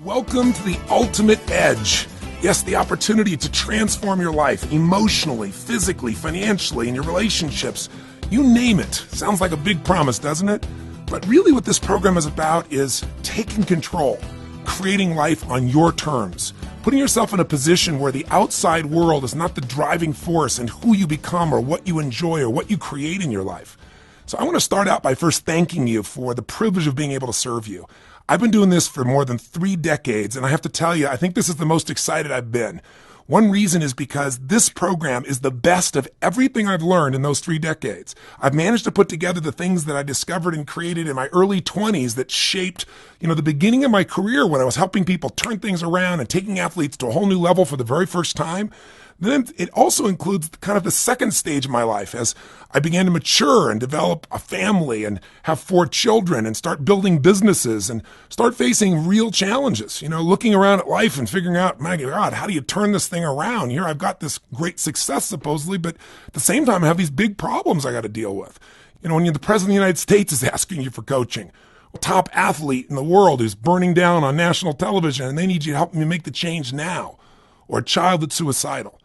Welcome to the ultimate edge. Yes, the opportunity to transform your life emotionally, physically, financially, and your relationships. You name it. Sounds like a big promise, doesn't it? But really what this program is about is taking control, creating life on your terms, putting yourself in a position where the outside world is not the driving force in who you become or what you enjoy or what you create in your life. So I want to start out by first thanking you for the privilege of being able to serve you. I've been doing this for more than 3 decades, and I have to tell you, I think this is the most excited I've been. One reason is because this program is the best of everything I've learned in those 3 decades. I've managed to put together the things that I discovered and created in my early 20s that shaped, the beginning of my career when I was helping people turn things around and taking athletes to a whole new level for the very first time. Then it also includes kind of the second stage of my life as I began to mature and develop a family and have 4 children and start building businesses and start facing real challenges, looking around at life and figuring out, my God, how do you turn this thing around? Here I've got this great success supposedly, but at the same time I have these big problems I got to deal with. When the president of the United States is asking you for coaching, a top athlete in the world who's burning down on national television and they need you to help me make the change now, or a child that's suicidal.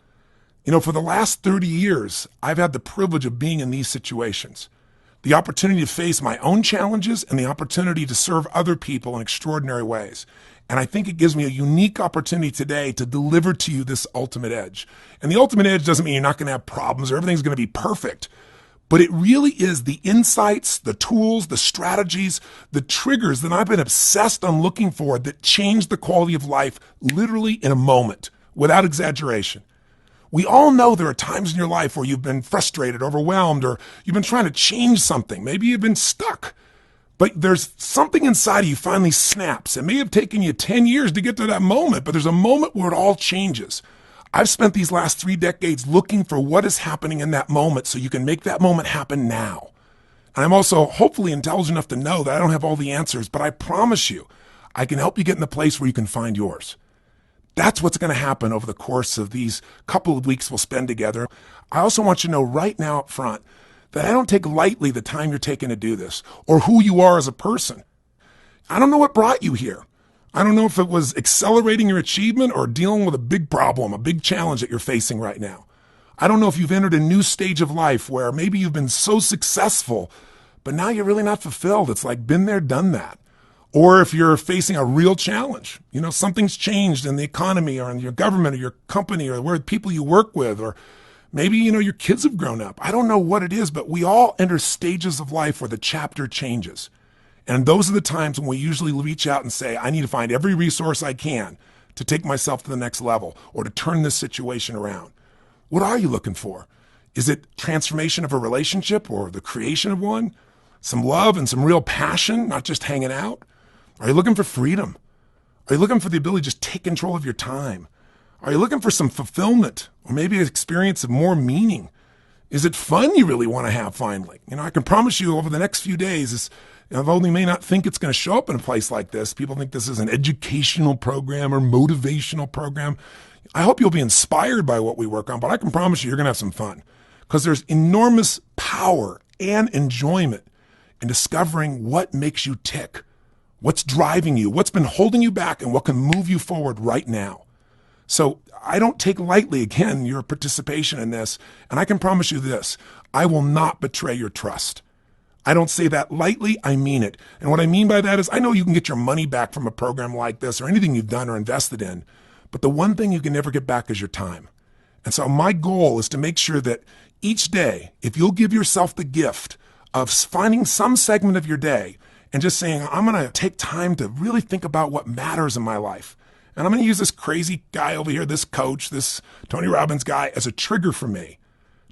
For the last 30 years, I've had the privilege of being in these situations, the opportunity to face my own challenges and the opportunity to serve other people in extraordinary ways. And I think it gives me a unique opportunity today to deliver to you this ultimate edge. And the ultimate edge doesn't mean you're not going to have problems or everything's going to be perfect, but it really is the insights, the tools, the strategies, the triggers that I've been obsessed on looking for that change the quality of life literally in a moment, without exaggeration. We all know there are times in your life where you've been frustrated, overwhelmed, or you've been trying to change something. Maybe you've been stuck, but there's something inside of you finally snaps. It may have taken you 10 years to get to that moment, but there's a moment where it all changes. I've spent these last 3 decades looking for what is happening in that moment so you can make that moment happen now. And I'm also hopefully intelligent enough to know that I don't have all the answers, but I promise you, I can help you get in the place where you can find yours. That's what's going to happen over the course of these couple of weeks we'll spend together. I also want you to know right now up front that I don't take lightly the time you're taking to do this or who you are as a person. I don't know what brought you here. I don't know if it was accelerating your achievement or dealing with a big problem, a big challenge that you're facing right now. I don't know if you've entered a new stage of life where maybe you've been so successful, but now you're really not fulfilled. It's like been there, done that. Or if you're facing a real challenge, something's changed in the economy or in your government or your company or where people you work with, or maybe, your kids have grown up. I don't know what it is, but we all enter stages of life where the chapter changes. And those are the times when we usually reach out and say, I need to find every resource I can to take myself to the next level or to turn this situation around. What are you looking for? Is it transformation of a relationship or the creation of one? Some love and some real passion, not just hanging out? Are you looking for freedom? Are you looking for the ability to just take control of your time? Are you looking for some fulfillment or maybe an experience of more meaning? Is it fun you really want to have finally? I can promise you over the next few days, although they may not think it's going to show up in a place like this, people think this is an educational program or motivational program. I hope you'll be inspired by what we work on, but I can promise you're going to have some fun because there's enormous power and enjoyment in discovering what makes you tick. What's driving you? What's been holding you back and what can move you forward right now? So I don't take lightly, again, your participation in this. And I can promise you this, I will not betray your trust. I don't say that lightly, I mean it. And what I mean by that is I know you can get your money back from a program like this or anything you've done or invested in. But the one thing you can never get back is your time. And so my goal is to make sure that each day, if you'll give yourself the gift of finding some segment of your day and just saying, I'm going to take time to really think about what matters in my life. And I'm going to use this crazy guy over here, this coach, this Tony Robbins guy as a trigger for me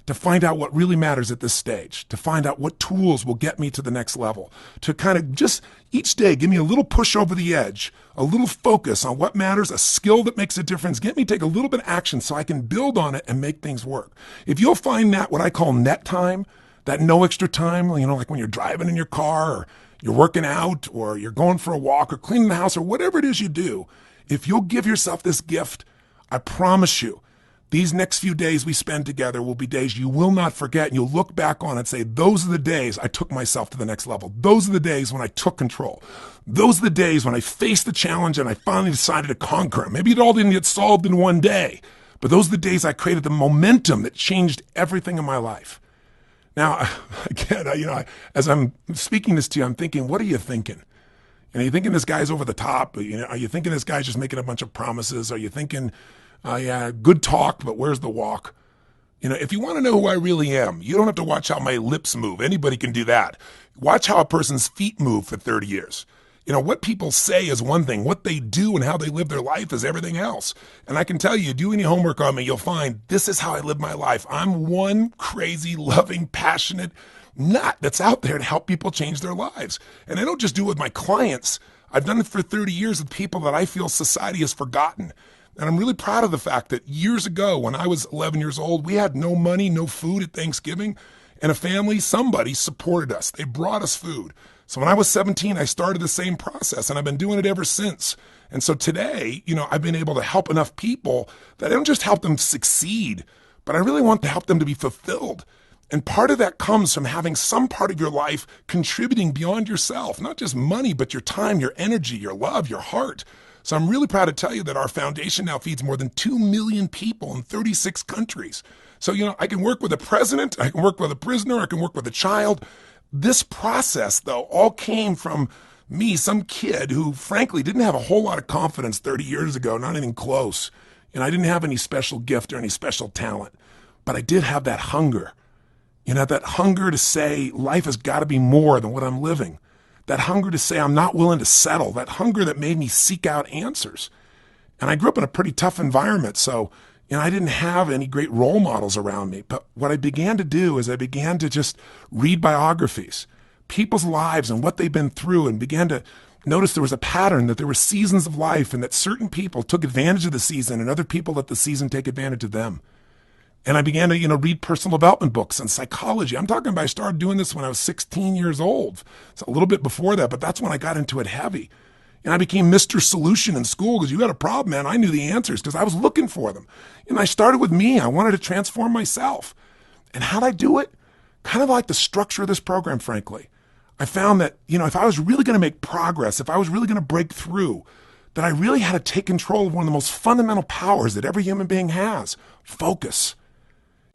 to find out what really matters at this stage, to find out what tools will get me to the next level, to kind of just each day give me a little push over the edge, a little focus on what matters, a skill that makes a difference, get me to take a little bit of action so I can build on it and make things work. If you'll find that what I call net time, that no extra time, like when you're driving in your car or you're working out or you're going for a walk or cleaning the house or whatever it is you do, if you'll give yourself this gift, I promise you These next few days we spend together will be days you will not forget, and you'll look back on and say, those are the days I took myself to the next level. Those are the days when I took control. Those are the days when I faced the challenge and I finally decided to conquer it. Maybe it all didn't get solved in one day, but those are the days I created the momentum that changed everything in my life. Now, again, as I'm speaking this to you, I'm thinking, what are you thinking? Are you thinking this guy's over the top? Are you thinking this guy's just making a bunch of promises? Are you thinking, yeah, good talk, but where's the walk? If you want to know who I really am, you don't have to watch how my lips move. Anybody can do that. Watch how a person's feet move for 30 years. What people say is one thing. What they do and how they live their life is everything else. And I can tell you, do any homework on me, you'll find this is how I live my life. I'm one crazy, loving, passionate nut that's out there to help people change their lives. And I don't just do it with my clients. I've done it for 30 years with people that I feel society has forgotten. And I'm really proud of the fact that years ago, when I was 11 years old, we had no money, no food at Thanksgiving. And a family, somebody supported us. They brought us food. So when I was 17, I started the same process, and I've been doing it ever since. And so today, I've been able to help enough people that I don't just help them succeed, but I really want to help them to be fulfilled. And part of that comes from having some part of your life contributing beyond yourself, not just money, but your time, your energy, your love, your heart. So I'm really proud to tell you that our foundation now feeds more than 2 million people in 36 countries. So, I can work with a president, I can work with a prisoner, I can work with a child. This process, though, all came from me, some kid who, frankly, didn't have a whole lot of confidence 30 years ago, not anything close. And I didn't have any special gift or any special talent, but I did have that hunger. That hunger to say life has got to be more than what I'm living. That hunger to say I'm not willing to settle. That hunger that made me seek out answers. And I grew up in a pretty tough environment, so I didn't have any great role models around me. But what I began to do is I began to just read biographies, people's lives and what they've been through, and began to notice there was a pattern, that there were seasons of life and that certain people took advantage of the season and other people let the season take advantage of them. And I began to, read personal development books and psychology. I'm talking about I started doing this when I was 16 years old. It's a little bit before that, but that's when I got into it heavy. And I became Mr. Solution in school because you had a problem, man. I knew the answers because I was looking for them. And I started with me. I wanted to transform myself. And how'd I do it? Kind of like the structure of this program, frankly. I found that, if I was really going to make progress, if I was really going to break through, that I really had to take control of one of the most fundamental powers that every human being has, focus.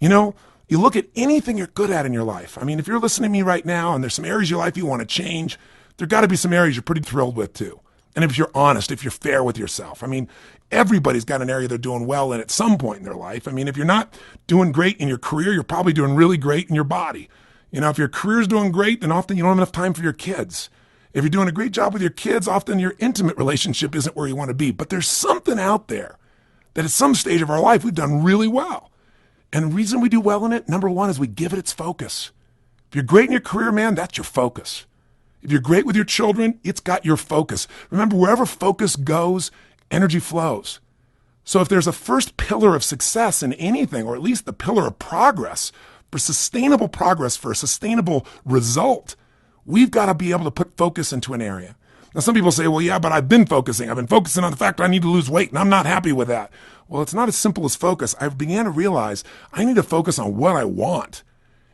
You look at anything you're good at in your life. I mean, if you're listening to me right now and there's some areas of your life you want to change, there got to be some areas you're pretty thrilled with too. And if you're honest, if you're fair with yourself, I mean, everybody's got an area they're doing well in at some point in their life. I mean, if you're not doing great in your career, you're probably doing really great in your body. If your career's doing great, then often you don't have enough time for your kids. If you're doing a great job with your kids, often your intimate relationship isn't where you want to be. But there's something out there that at some stage of our life, we've done really well. And the reason we do well in it, number one, is we give it its focus. If you're great in your career, man, that's your focus. If you're great with your children, it's got your focus. Remember, wherever focus goes, energy flows. So if there's a first pillar of success in anything, or at least the pillar of progress, for sustainable progress, for a sustainable result, we've got to be able to put focus into an area. Now, some people say, well, yeah, but I've been focusing. I've been focusing on the fact that I need to lose weight, and I'm not happy with that. Well, it's not as simple as focus. I began to realize I need to focus on what I want,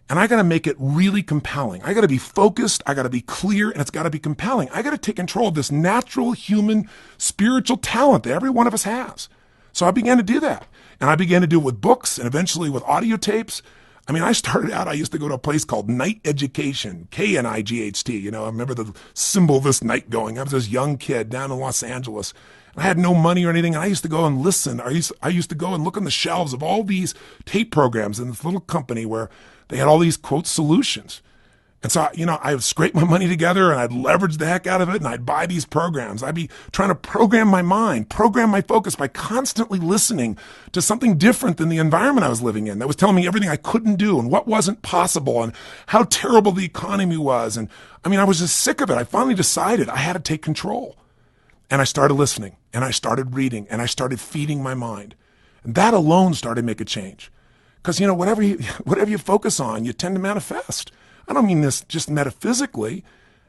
and I got to make it really compelling. I got to be focused. I got to be clear, and it's got to be compelling. I got to take control of this natural human spiritual talent that every one of us has. So I began to do that, and I began to do it with books and eventually with audio tapes. I mean, I started out, I used to go to a place called Night Education, KNIGHT. I remember the symbol of this night going. I was this young kid down in Los Angeles. I had no money or anything, and I used to go and listen. I used to go and look on the shelves of all these tape programs in this little company where they had all these, quote, solutions. And so, I would scrape my money together and I'd leverage the heck out of it and I'd buy these programs. I'd be trying to program my mind, program my focus by constantly listening to something different than the environment I was living in that was telling me everything I couldn't do and what wasn't possible and how terrible the economy was. And I was just sick of it. I finally decided I had to take control. And I started listening and I started reading and I started feeding my mind. And that alone started to make a change. Because, whatever you focus on, you tend to manifest. I don't mean this just metaphysically.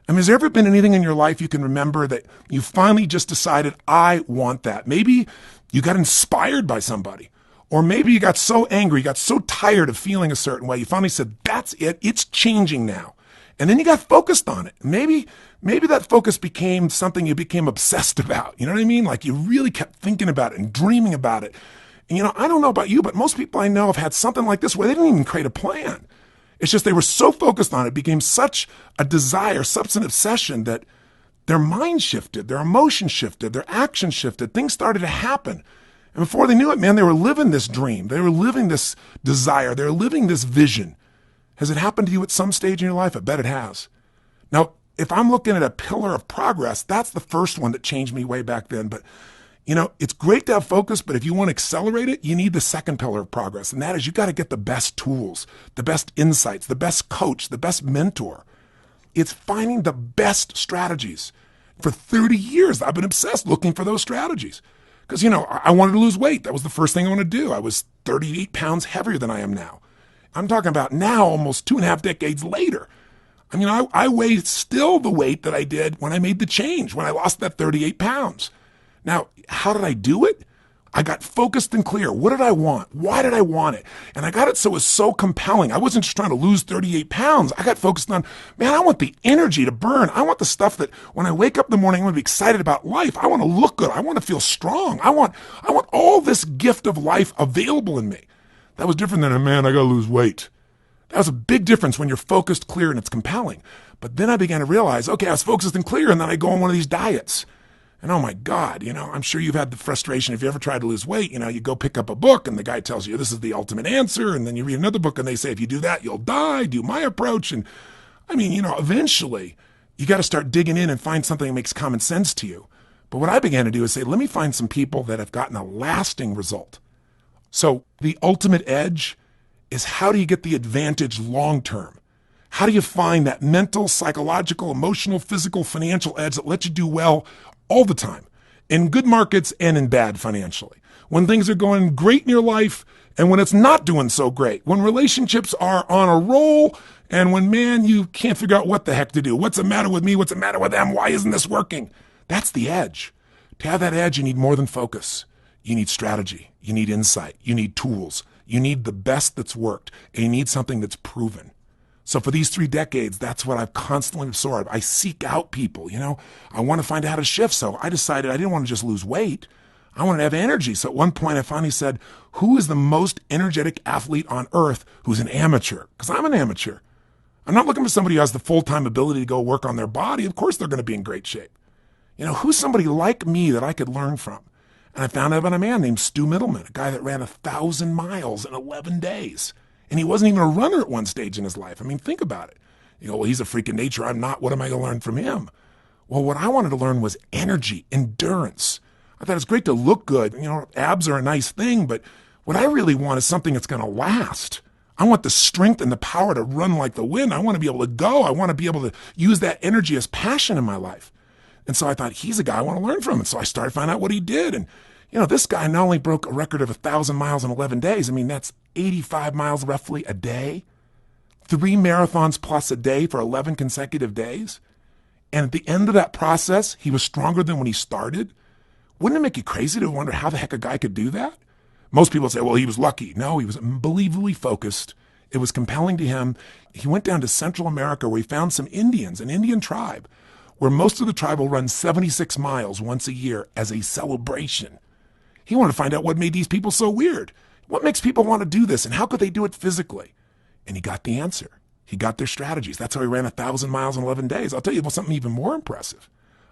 Has there ever been anything in your life you can remember that you finally just decided, I want that? Maybe you got inspired by somebody, Or maybe you got so angry, you got so tired of feeling a certain way, you finally said, that's it, it's changing now. And then you got focused on it. Maybe that focus became something you became obsessed about. You know what I mean? Like you really kept thinking about it and dreaming about it. And I don't know about you, but most people I know have had something like this where they didn't even create a plan. It's just they were so focused on it, became such a desire, such an obsession that their mind shifted, their emotion shifted, their action shifted, things started to happen. And before they knew it, man, they were living this dream. They were living this desire. They were living this vision. Has it happened to you at some stage in your life? I bet it has. Now, if I'm looking at a pillar of progress, that's the first one that changed me way back then. But, it's great to have focus, but if you want to accelerate it, you need the second pillar of progress. And that is you got to get the best tools, the best insights, the best coach, the best mentor. It's finding the best strategies. For 30 years, I've been obsessed looking for those strategies. Because, I wanted to lose weight. That was the first thing I wanted to do. I was 38 pounds heavier than I am now. I'm talking about now, almost 2.5 decades later. I mean, I weigh still the weight that I did when I made the change, when I lost that 38 pounds. Now, how did I do it? I got focused and clear. What did I want? Why did I want it? And I got it so it was so compelling. I wasn't just trying to lose 38 pounds. I got focused on, man, I want the energy to burn. I want the stuff that when I wake up in the morning, I want to be excited about life. I want to look good. I want to feel strong. I want all this gift of life available in me. That was different than, man, I got to lose weight. That was a big difference when you're focused, clear, and it's compelling. But then I began to realize, okay, I was focused and clear, and then I go on one of these diets. And oh my God, I'm sure you've had the frustration. If you ever tried to lose weight, you go pick up a book and the guy tells you this is the ultimate answer. And then you read another book and they say, if you do that, you'll die. Do my approach. And I mean, eventually you got to start digging in and find something that makes common sense to you. But what I began to do is say, let me find some people that have gotten a lasting result. So the ultimate edge is how do you get the advantage long term? How do you find that mental, psychological, emotional, physical, financial edge that lets you do well all the time, in good markets and in bad financially? When things are going great in your life and when it's not doing so great, when relationships are on a roll and when, man, you can't figure out what the heck to do. What's the matter with me? What's the matter with them? Why isn't this working? That's the edge. To have that edge, you need more than focus. You need strategy. You need insight. You need tools. You need the best that's worked, and you need something that's proven. So for these 3 decades, that's what I've constantly absorbed. I seek out people, I want to find out how to shift. So I decided I didn't want to just lose weight. I wanted to have energy. So at one point I finally said, who is the most energetic athlete on earth who's an amateur? Because I'm an amateur. I'm not looking for somebody who has the full-time ability to go work on their body. Of course they're going to be in great shape. Who's somebody like me that I could learn from? And I found out about a man named Stu Middleman, a guy that ran 1,000 miles in 11 days. And he wasn't even a runner at one stage in his life. I mean, think about it. Well, he's a freak of nature. I'm not. What am I going to learn from him? Well, what I wanted to learn was energy, endurance. I thought it's great to look good. Abs are a nice thing, but what I really want is something that's going to last. I want the strength and the power to run like the wind. I want to be able to go. I want to be able to use that energy as passion in my life. And so I thought, he's a guy I want to learn from. And so I started finding out what he did. And, this guy not only broke a record of 1,000 miles in 11 days. I mean, that's 85 miles roughly a day, 3 marathons plus a day for 11 consecutive days. And at the end of that process, he was stronger than when he started. Wouldn't it make you crazy to wonder how the heck a guy could do that? Most people say, well, he was lucky. No, he was unbelievably focused. It was compelling to him. He went down to Central America where he found some Indians, an Indian tribe, where most of the tribe will run 76 miles once a year as a celebration. He wanted to find out what made these people so weird. What makes people want to do this, and how could they do it physically? And he got the answer. He got their strategies. That's how he ran 1,000 miles in 11 days. I'll tell you about something even more impressive.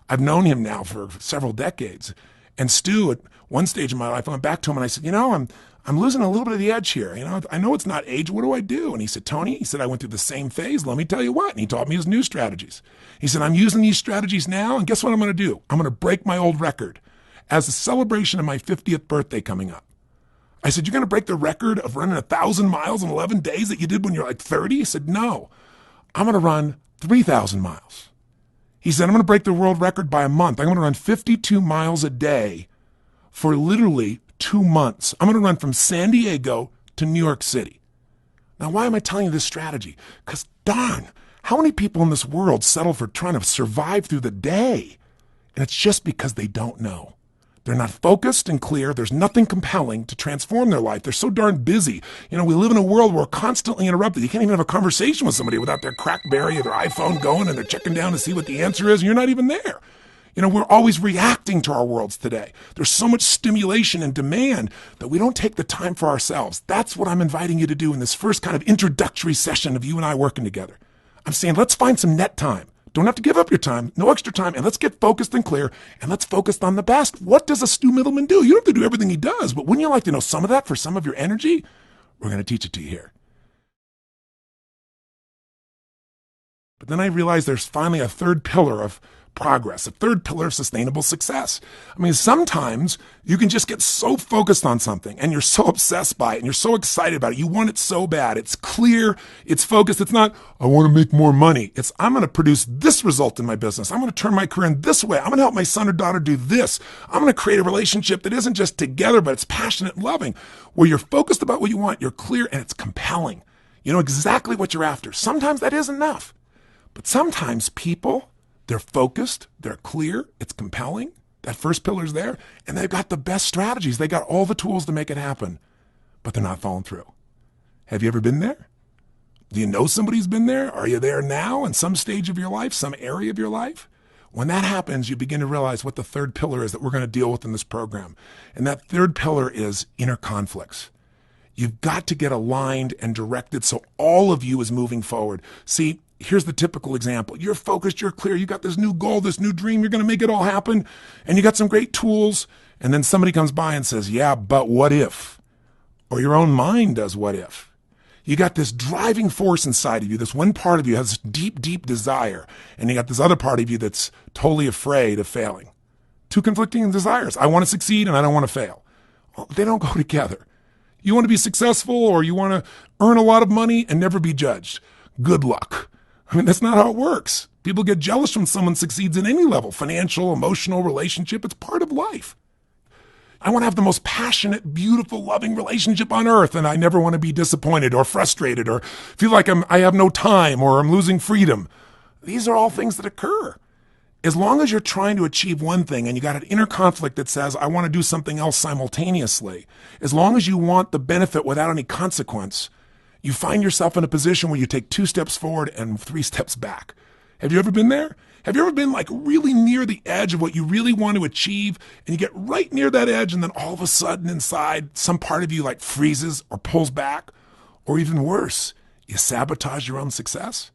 I've known him now for several decades. And Stu, at one stage in my life, I went back to him and I said, I'm losing a little bit of the edge here. I know it's not age. What do I do? And he said, Tony, I went through the same phase. Let me tell you what. And he taught me his new strategies. He said, I'm using these strategies now. And guess what I'm going to do? I'm going to break my old record as a celebration of my 50th birthday coming up. I said, you're going to break the record of running 1,000 miles in 11 days that you did when you're like 30? He said, no, I'm going to run 3,000 miles. He said, I'm going to break the world record by a month. I'm going to run 52 miles a day for literally 2 months. I'm going to run from San Diego to New York City. Now, why am I telling you this strategy? Because darn, how many people in this world settle for trying to survive through the day? And it's just because they don't know. They're not focused and clear. There's nothing compelling to transform their life. They're so darn busy. We live in a world where we're constantly interrupted. You can't even have a conversation with somebody without their Crackberry or their iPhone going and they're checking down to see what the answer is, and you're not even there. We're always reacting to our worlds today. There's so much stimulation and demand that we don't take the time for ourselves. That's what I'm inviting you to do in this first kind of introductory session of you and I working together. I'm saying, let's find some net time. Don't have to give up your time, no extra time, and let's get focused and clear, and let's focus on the best. What does a Stu Middleman do? You don't have to do everything he does, but wouldn't you like to know some of that for some of your energy? We're going to teach it to you here. But then I realized there's finally a third pillar of progress, a third pillar of sustainable success. Sometimes you can just get so focused on something and you're so obsessed by it and you're so excited about it. You want it so bad. It's clear. It's focused. It's not, I want to make more money. It's, I'm going to produce this result in my business. I'm going to turn my career in this way. I'm going to help my son or daughter do this. I'm going to create a relationship that isn't just together, but it's passionate and loving, where you're focused about what you want. You're clear and it's compelling. You know exactly what you're after. Sometimes that is enough, but sometimes people, they're focused, they're clear, it's compelling. That first pillar's there, and they've got the best strategies. They got all the tools to make it happen, but they're not following through. Have you ever been there? Do you know somebody who's been there? Are you there now in some stage of your life, some area of your life? When that happens, you begin to realize what the third pillar is that we're going to deal with in this program. And that third pillar is inner conflicts. You've got to get aligned and directed so all of you is moving forward. See, here's the typical example. You're focused, you're clear, you got this new goal, this new dream, you're going to make it all happen, and you got some great tools, and then somebody comes by and says, yeah, but what if? Or your own mind does what if. You got this driving force inside of you. This one part of you has this deep, deep desire, and you got this other part of you that's totally afraid of failing. Two conflicting desires. I want to succeed and I don't want to fail. Well, they don't go together. You want to be successful or you want to earn a lot of money and never be judged. Good luck. That's not how it works. People get jealous when someone succeeds at any level, financial, emotional, relationship. It's part of life. I want to have the most passionate, beautiful, loving relationship on earth, and I never want to be disappointed or frustrated or feel like I have no time or I'm losing freedom. These are all things that occur. As long as you're trying to achieve one thing and you got an inner conflict that says, I want to do something else simultaneously, as long as you want the benefit without any consequence, you find yourself in a position where you take 2 steps forward and 3 steps back. Have you ever been there? Have you ever been like really near the edge of what you really want to achieve and you get right near that edge and then all of a sudden inside some part of you like freezes or pulls back, or even worse, you sabotage your own success?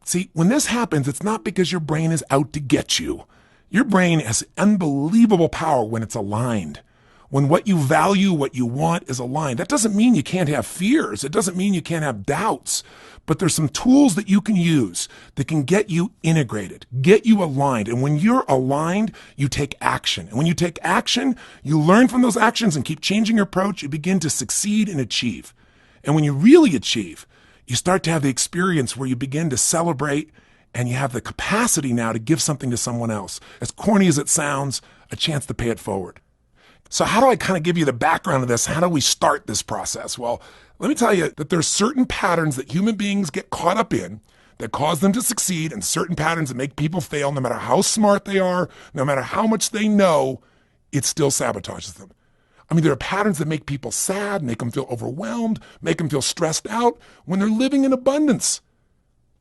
See, when this happens, it's not because your brain is out to get you. Your brain has unbelievable power when it's aligned. When what you value, what you want is aligned. That doesn't mean you can't have fears. It doesn't mean you can't have doubts. But there's some tools that you can use that can get you integrated, get you aligned. And when you're aligned, you take action. And when you take action, you learn from those actions and keep changing your approach. You begin to succeed and achieve. And when you really achieve, you start to have the experience where you begin to celebrate and you have the capacity now to give something to someone else. As corny as it sounds, a chance to pay it forward. So how do I kind of give you the background of this? How do we start this process? Well, let me tell you that there's certain patterns that human beings get caught up in that cause them to succeed, and certain patterns that make people fail. No matter how smart they are, no matter how much they know, it still sabotages them. There are patterns that make people sad, make them feel overwhelmed, make them feel stressed out when they're living in abundance.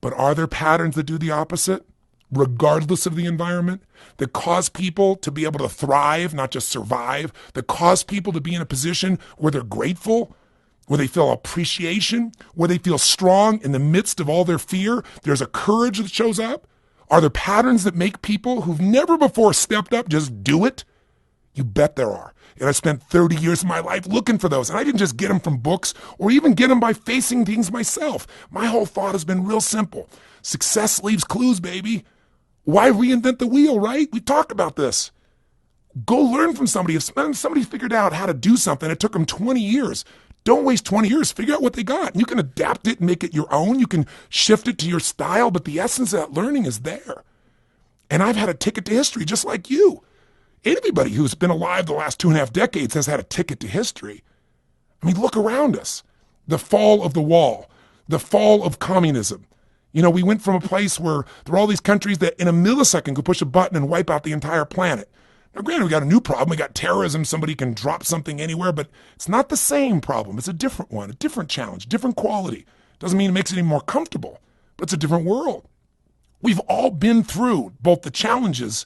But are there patterns that do the opposite, regardless of the environment, that cause people to be able to thrive, not just survive, that cause people to be in a position where they're grateful, where they feel appreciation, where they feel strong in the midst of all their fear? There's a courage that shows up. Are there patterns that make people who've never before stepped up just do it? You bet there are. And I spent 30 years of my life looking for those. And I didn't just get them from books or even get them by facing things myself. My whole thought has been real simple. Success leaves clues, baby. Why reinvent the wheel, right? We talk about this. Go learn from somebody. If somebody figured out how to do something, it took them 20 years. Don't waste 20 years. Figure out what they got. You can adapt it and make it your own. You can shift it to your style, but the essence of that learning is there. And I've had a ticket to history just like you. Anybody who's been alive the last 2.5 decades has had a ticket to history. Look around us. The fall of the wall, the fall of communism. We went from a place where there were all these countries that in a millisecond could push a button and wipe out the entire planet. Now, granted, we got a new problem. We got terrorism. Somebody can drop something anywhere, but it's not the same problem. It's a different one, a different challenge, different quality. Doesn't mean it makes it any more comfortable, but it's a different world. We've all been through both the challenges,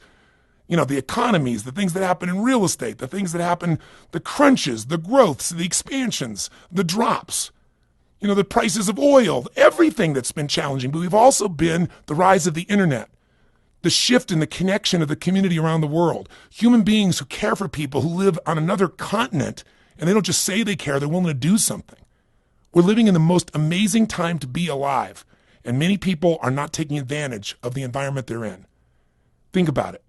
the economies, the things that happen in real estate, the things that happen, the crunches, the growths, the expansions, the drops, the prices of oil, everything that's been challenging. But we've also been the rise of the internet, the shift in the connection of the community around the world, human beings who care for people who live on another continent, and they don't just say they care, they're willing to do something. We're living in the most amazing time to be alive, and many people are not taking advantage of the environment they're in. Think about it.